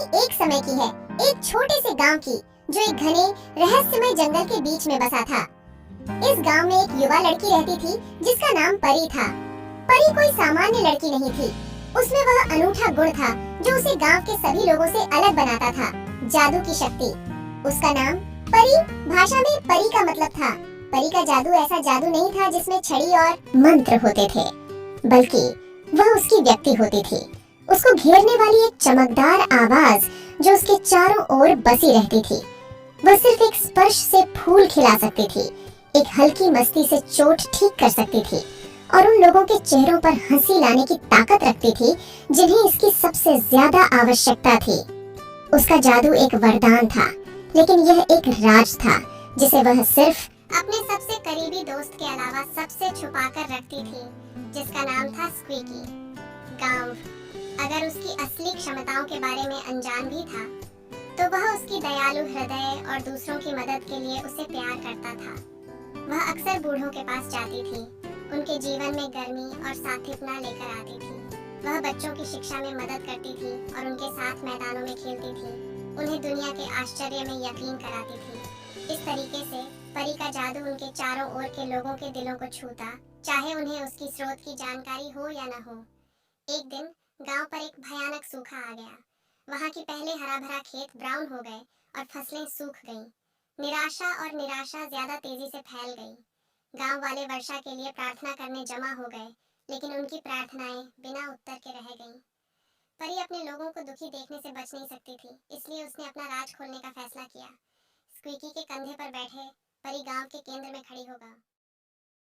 कहानी एक समय की है, एक छोटे से गांव की, जो एक घने रहस्यमय जंगल के बीच में बसा था। इस गांव में एक युवा लड़की रहती थी जिसका नाम परी था। परी कोई सामान्य लड़की नहीं थी। उसमें वह अनूठा गुण था जो उसे गांव के सभी लोगों से अलग बनाता था, जादू की शक्ति। उसका नाम परी भाषा में परी का मतलब था। परी का जादू ऐसा जादू नहीं था जिसमें छड़ी और मंत्र होते थे, बल्कि वह उसकी व्यक्ति होती थी। उसको घेरने वाली एक चमकदार आवाज जो उसके चारों ओर बसी रहती थी। वह सिर्फ एक स्पर्श से फूल खिला सकती थी, एक हल्की मस्ती से चोट ठीक कर सकती थी और उन लोगों के चेहरों पर हंसी लाने की ताकत रखती थी जिन्हें इसकी सबसे ज्यादा आवश्यकता थी। उसका जादू एक वरदान था, लेकिन यह एक राज था जिसे वह सिर्फ अपने सबसे करीबी दोस्त के अलावा सबसे छुपा कर रखती थी, जिसका नाम था स्क्वीकी। गांव अगर उसकी असली क्षमताओं के बारे में अनजान भी था, तो वह उसकी दयालु हृदय और दूसरों की मदद के लिए उसे प्यार करता था। वह अक्सर बूढ़ों के पास जाती थी, उनके जीवन में गर्मी और साथीपना लेकर आती थी। वह बच्चों की शिक्षा में मदद करती थी और उनके साथ मैदानों में खेलती थी, उन्हें दुनिया के आश्चर्य में यकीन कराती थी। इस तरीके से परी का जादू उनके चारों ओर के लोगों के दिलों को छूता, चाहे उन्हें उसकी स्रोत की जानकारी हो या न हो। एक दिन गांव पर एक भयानक सूखा आ गया। वहां के पहले हरा भरा खेत ब्राउन हो गए और फसलें सूख गईं। निराशा और निराशा ज्यादा तेजी से फैल गई। गांव वाले वर्षा के लिए प्रार्थना करने जमा हो गए, लेकिन उनकी प्रार्थनाएं बिना उत्तर के रह गईं। परी अपने लोगों को दुखी देखने से बच नहीं सकती थी, इसलिए उसने अपना राज खोलने का फैसला किया। स्क्वीकी के कंधे पर बैठे परी गांव के केंद्र में खड़ी होगा